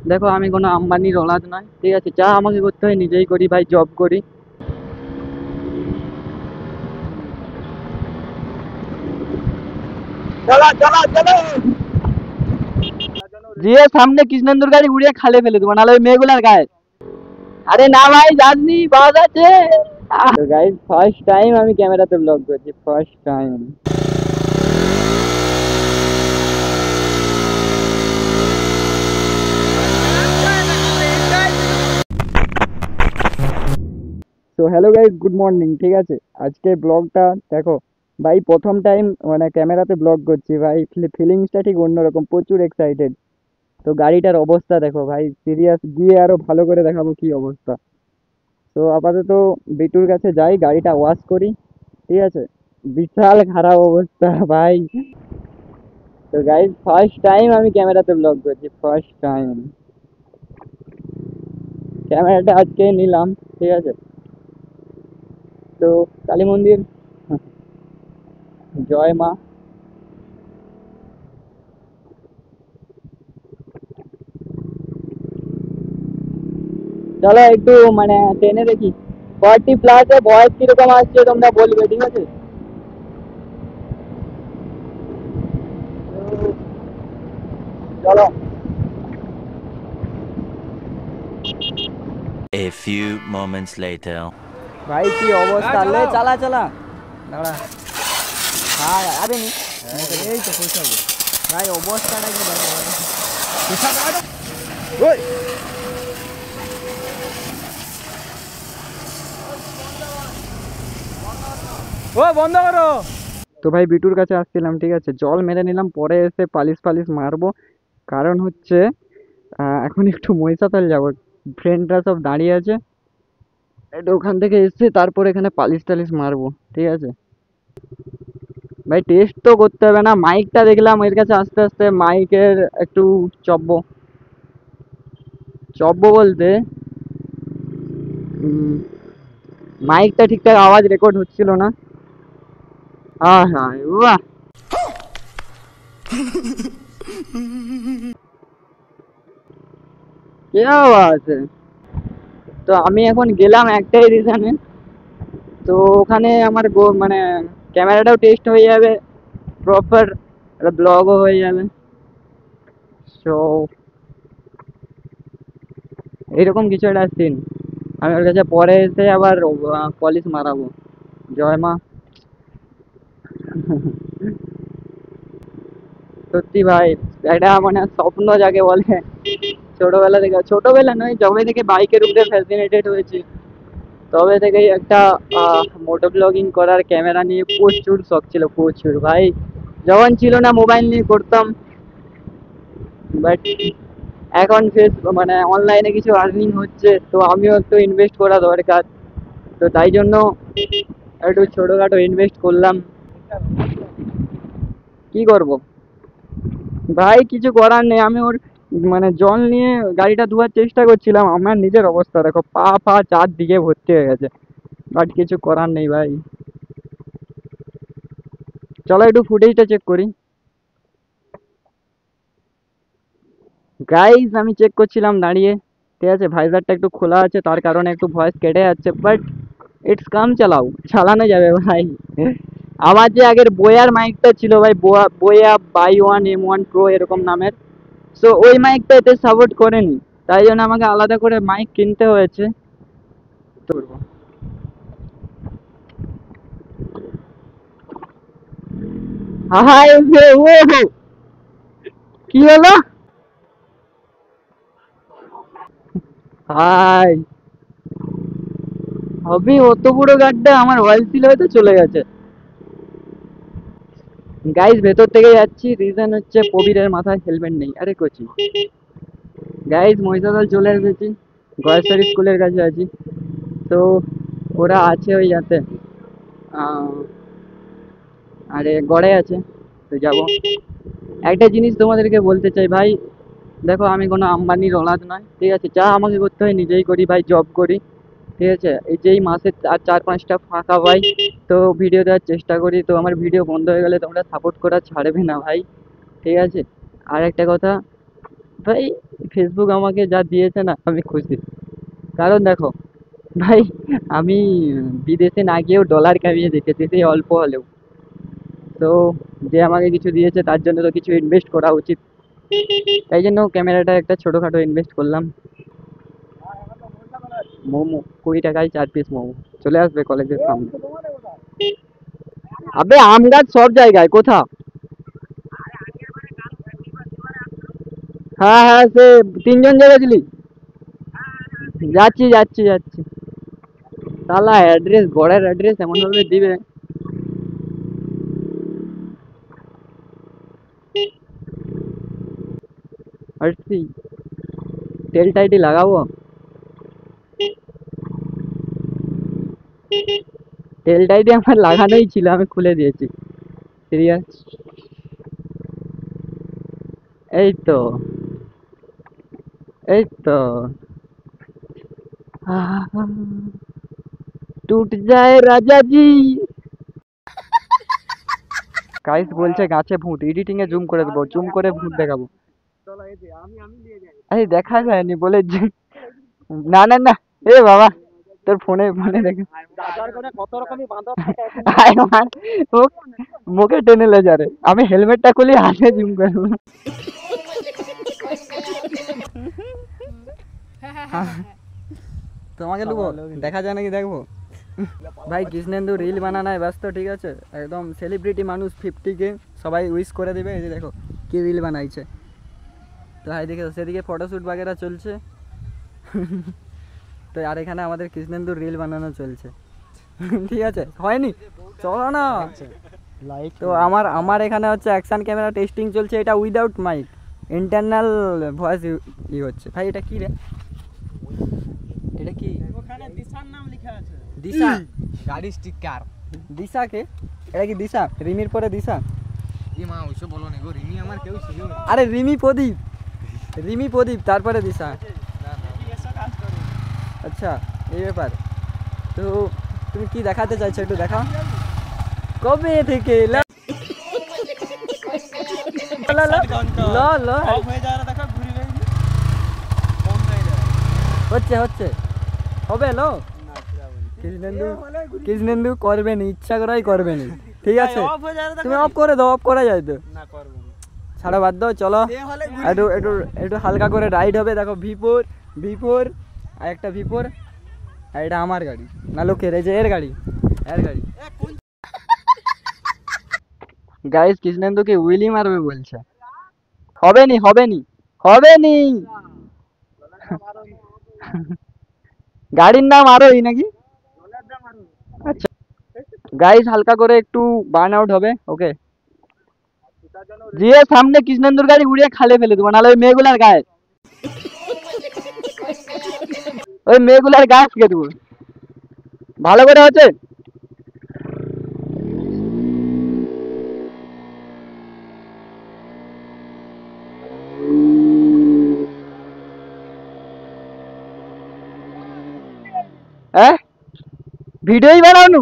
দেখো আমি কোনো আম্বানির ওলাদ নয়, ঠিক আছে? যা আমাকে করতে হয় নিজেই করি ভাই, জব করি। যে সামনে কৃষ্ণেন্দুর গাড়ি উড়িয়ে খালে ফেলে দেবো, নাহলে ওই মেয়েগুলার গায়ে। আরে না ভাই, যাসনি, বাস আছে। তো গাইস, ফার্স্ট টাইম আমি ক্যামেরাতে ব্লগ করছি, ফার্স্ট টাইম। তো হ্যালো গাইস, গুড মর্নিং, ঠিক আছে? আজকে ব্লগটা দেখো ভাই, প্রথম টাইম মানে ক্যামেরাতে ব্লগ করছি ভাই, ফিলিংসটা ঠিক অন্যরকম, প্রচুর এক্সাইটেড। তো গাড়িটার অবস্থা দেখো ভাই, সিরিয়াস, গিয়ে আরো ভালো করে দেখাবো কি অবস্থা। তো আপাতত বিটুর কাছে যাই, গাড়িটা ওয়াশ করি, ঠিক আছে? বিশাল খারাপ অবস্থা ভাই। তো গাইস, ফার্স্ট টাইম আমি ক্যামেরাতে ব্লগ করছি, ফার্স্ট টাইম। ক্যামেরাটা আজকে নিলাম, ঠিক আছে? তো কালী মন্দির, জয় মা। চলো একটু মানে টেনে দেখি, 40 প্লাসে ভয়েস কিরকম আসছে তোমরা বলবে, ঠিক আছে? তো চলো। A few moments later. ভাই কি অবস্থা, লে চালা চালা, দাঁড়া। হ্যাঁ আরে নি, এই তো পৌঁছাবো। ভাই অবস্থাটা কি দেখো ভাই। ওই ও বন্ধ করো। তো ভাই বিটুর কাছে আসছিলাম, ঠিক আছে? জল মেরে নিলাম, পরে এসে পালিশ ফালিশ মারবো। কারণ হচ্ছে এখন একটু মহিষাদল যাবো, ফ্রেন্ডরা সব দাঁড়িয়ে আছে, একটু ওখান থেকে এসে তারপর এখানে পালিশ টালিশ মারবো, ঠিক আছে? ভাই টেস্ট তো করতে হবে না, মাইকটা দেখলাম এর কাছে আস্তে আস্তে মাইকের একটু চব্য। চব্য বলতে মাইকটা ঠিকঠাক আওয়াজ রেকর্ড হচ্ছিল না। হ্যাঁ হ্যাঁ, বাহ, কি আওয়াজ। তো আমি এখন গেলাম একটাই রিজনে, তো ওখানে আমার মানে ক্যামেরাটাও টেস্ট হয়ে যাবে, প্রপার একটা ব্লগও হয়ে যাবে। সো এইরকম কিছু একটা সিন, আমি ওর কাছে পরে এসে আবার পলিশ মারাবো। জয় মা। সত্যি ভাই, এটা মানে স্বপ্ন যাকে বলে, ছোটবেলা থেকে, ছোটবেলা নয়, যবে থেকে বাইকের উপরে ফ্যাসিনেটেড হয়েছি তবে থেকেই একটা মোটো ব্লগিং করার, ক্যামেরা নিয়ে প্রচুর শখ ছিল, প্রচুর ভাই। যখন ছিল না মোবাইল নিয়ে করতাম, বাট এখন ফেস মানে অনলাইনে কিছু আর্নিং হচ্ছে, তো আমিও একটু ইনভেস্ট করা দরকার। তো তাই জন্য একটু ছোটখাটো ইনভেস্ট করলাম। কি করব ভাই, কিছু করার নেই। আমি ওর মানে জল নিয়ে গাড়িটা ধোয়ার চেষ্টা করছিলাম, আমার নিজের অবস্থা দেখো, পা পা চারদিকে ভর্তি হয়ে গেছে, বাট কিছু করার নেই ভাই। চলো একটু ফুটেজটা চেক করি। গাইস আমি চেক করছিলাম দাঁড়িয়ে, ঠিক আছে? ভাইজারটা একটু খোলা আছে, তার কারণে একটু ভয়েস কেটে যাচ্ছে, বাট ইটস কাম, চালাও, চালানো যাবে ভাই। আমার যে আগের বোয়ার মাইকটা ছিল ভাই, বোয়া বাই 1 M1 Pro এরকম নামের, সো ওই মাইকটা এতে সাপোর্ট করেনি, তাই জন্য আমাকে আলাদা করে মাইক কিনতে হয়েছে। তো হাই, ও কি হলো? হাই, হবি অত বড় গাড্ডা, আমার অয়েল ছিল হয়তো চলে গেছে। গাইস ভেতর থেকে যাচ্ছি, রিজন হচ্ছে প্রবীরের মাথায় হেলমেট নেই, আরে কোচি। গাইস মহিষাদল চলে এসেছি, গয়েশ্বরী স্কুলের কাছে আছি। তো ওরা আছে ওই যাতে আরে গড়ে আছে, তো যাব। একটা জিনিস তোমাদেরকে বলতে চাই ভাই, দেখো আমি কোনো আম্বানির ওলাদ নয়, ঠিক আছে? যা আমাকে করতে হয় নিজেই করি ভাই, জব করি, ঠিক আছে? এই যেই মাসে আর 4-5টা ফাঁকা পাই, তো ভিডিও দেওয়ার চেষ্টা করি। তো আমার ভিডিও বন্ধ হয়ে গেলে তোমরা সাপোর্ট করা ছাড়বে না ভাই, ঠিক আছে? আর একটা কথা, ভাই ফেসবুক আমাকে যা দিয়েছে না আমি খুশি। কারণ দেখো ভাই, আমি বিদেশে না গিয়েও ডলার কামিয়ে দেখেছি, সেই অল্প হলেও। তো যে আমাকে কিছু দিয়েছে তার জন্য তো কিছু ইনভেস্ট করা উচিত। তাই জন্য ক্যামেরাটা একটা ছোটখাটো ইনভেস্ট করলাম। মোমো 20 টাকায় 4 পিস মোমো চলে আসবে কলেজের সামনে। আবে আম গাছ সব জায়গায় কোথা? হ্যাঁ হ্যাঁ, সে 3 জন গেছিলি? যাচ্ছি যাচ্ছি যাচ্ছি। শালা অ্যাড্রেস, গড়ের অ্যাড্রেস এমন ভাবে দিবে। আসছি, তেল টাইটি লাগাবো। তেল টাইটি আমার লাগানোই ছিল, আমি খুলে দিয়েছি। সিরিয়াস? এই তো, এই তো। টুট যায় রাজা জি। গাইস বলছে গাছে ভূত, এডিটিং এ জুম করে দেবো, জুম করে ভূত দেখাবো। আরে দেখা যায়নি বলে না না না। এ বাবা, তোর ফোনে ফোনে দেখে আয় মার, মুখে টেনে লে যারে। আমি হেলমেটটা খুলি হাতে জুম করবো। তোমাকে লুবো, দেখা যায় নাকি দেখবো। ভাই কৃষ্ণেন্দু রিল বানানোয় ব্যস্ত, ঠিক আছে? একদম সেলিব্রিটি মানুষ, 50K সবাই উইশ করে দিবে। এই যে দেখো কি রিল বানাইছে। তো হাই দেখে সেদিকে ফটোশ্যুট বাগেরা চলছে। তো আর এখানে আমাদের কৃষ্ণেন্দুর রিল বানানো চলছে। ঠিক আছে, হয়নি? চলো না। তো আমার আমার এখানে হচ্ছে অ্যাকশন ক্যামেরা টেস্টিং চলছে, এটা উইদাউট মাইক, ইন্টারনাল ভয়েস ই হচ্ছে। ভাই এটা কি রে? এটা কি? ওখানে দিশার নাম লেখা আছে। দিশা গাড়ি স্টিকার। দিশা কে? এটা কি দিশা? রিমির পরে দিশা? ই মা ওইসব বলো না গো, রিমি আমার কেউ ছিল না। আরে রিমি প্রদীপ, রিমি প্রদীপ তারপরে দিশা। আচ্ছা এই ব্যাপার। তো তুমি কি দেখাতে চাইছো একটু দেখাও। কবে থেকে ল ল হচ্ছে হচ্ছে হবে লো। কৃষ্ণেন্দু, কৃষ্ণেন্দু করবে নি, ইচ্ছা করাই করবে নি। ঠিক আছে তুমি অফ করে দাও, অফ করা যায় তো। ছাড়া বাদ দাও, চলো একটু একটু একটু হালকা করে রাইড হবে। দেখো V4, V4 আর একটা V4, আর এটা আমার গাড়ি না লোকের, এই যে এর গাড়ি, এর গাড়ি। গাইস কৃষ্ণেন্দুকে উইলি মারবে বলছে। হবে নি হবে নি হবে নি। গাড়ির নাম আরোই নাকি? আচ্ছা গাইস হালকা করে একটু বার্ন আউট হবে, ওকে? যে সামনে কৃষ্ণেন্দুর গাড়ি উড়িয়ে খালে ফেলে দেবো, নাহলে ওই মেয়েগুলার গায়ে, ওই মেয়েগুলার গাছ কে দেবো। ভালো করে হচ্ছে। হ্যাঁ ভিডিওই বানানো।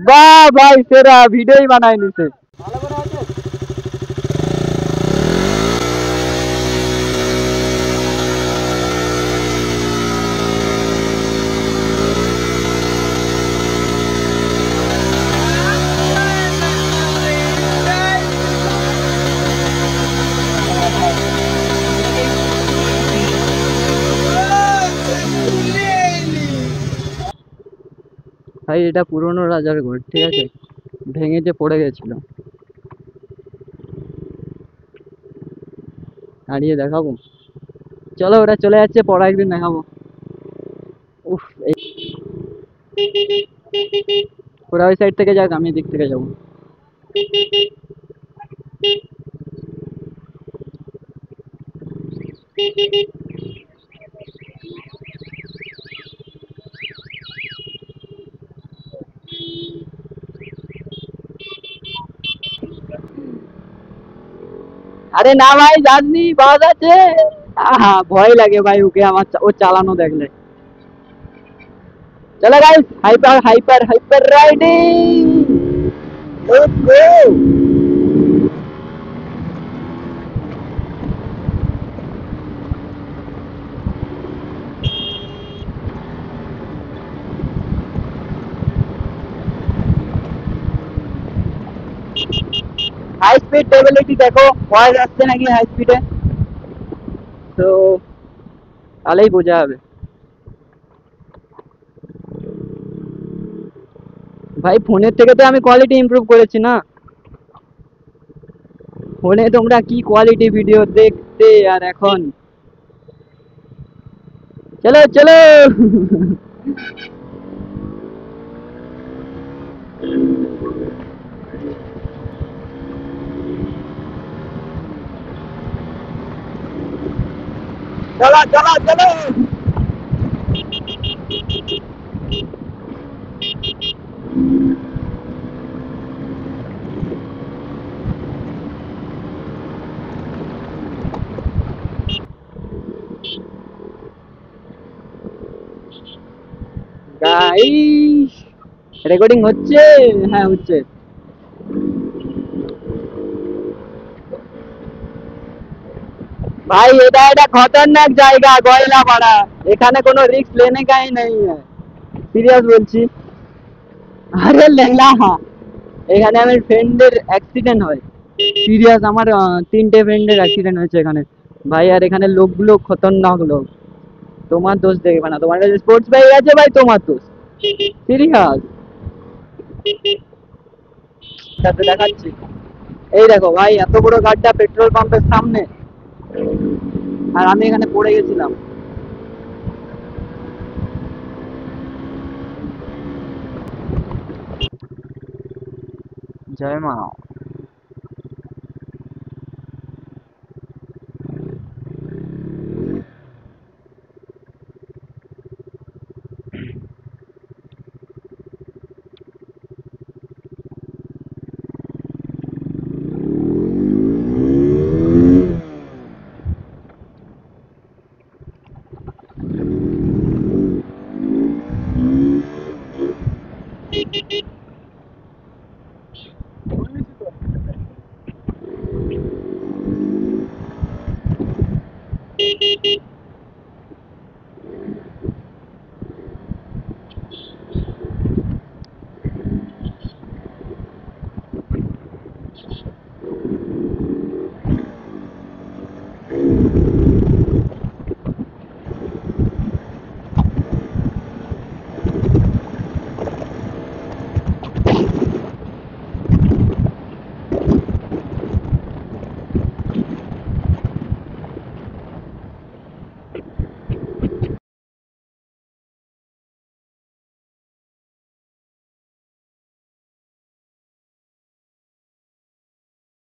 বাহ ভাই সেরা, ভিডিওই বানায় নিছে। ভাই এটা পুরনো রাজার ঘর, ঠিক আছে? ভেঙে যে পড়ে গেছিল। দাঁড়িয়ে দেখাবো, চলো ওটা চলে যাচ্ছে, পরে একদিন দেখাবো। উফ ওরা ওই সাইড থেকে যাক, আমি এদিক থেকে যাবো। আরে না ভাই যাসনি, বাস আছে। আহা ভয় লাগে ভাই ওকে, আমার ও চালানো দেখলে। চলো guys, hyper hyper hyper riding, let's go. High speed stability দেখো, ভয়েস আসছে নাকি হাই স্পিডে, তো তাহলেই বোঝা যাবে। ভাই ফোনের থেকে তো আমি কোয়ালিটি ইমপ্রুভ করেছি না, ফোনে তোমরা কি কোয়ালিটি ভিডিও দেখতে, আর এখন চলো চলো। চলো চলো চলো। গাইস, রেকর্ডিং হচ্ছে? হ্যাঁ হচ্ছে। भाई এটা এটা খতরনাক জায়গা গয়লাপাড়া, এখানে কোনো রিস্ক लेने का ही नहीं है, সিরিয়াস বলছি। আরে লেলা, এখানে আমার ফ্রেন্ডের অ্যাক্সিডেন্ট হয়, সিরিয়াস আমার তিনটে ফ্রেন্ডের অ্যাক্সিডেন্ট হয়েছে এখানে ভাই। আর এখানে লোকগুলো খতরনাক লোক, তোমার দোষ দেখবে না, তোমার কাছে স্পোর্টস বাইক আছে ভাই, তোমার দোষ সিরিয়াস। সাথে দেখাচ্ছি, এই দেখো ভাই, এত বড় গাড়িটা পেট্রোল পাম্পের সামনে, আর আমি এখানে পড়ে গেছিলাম। জয় মা।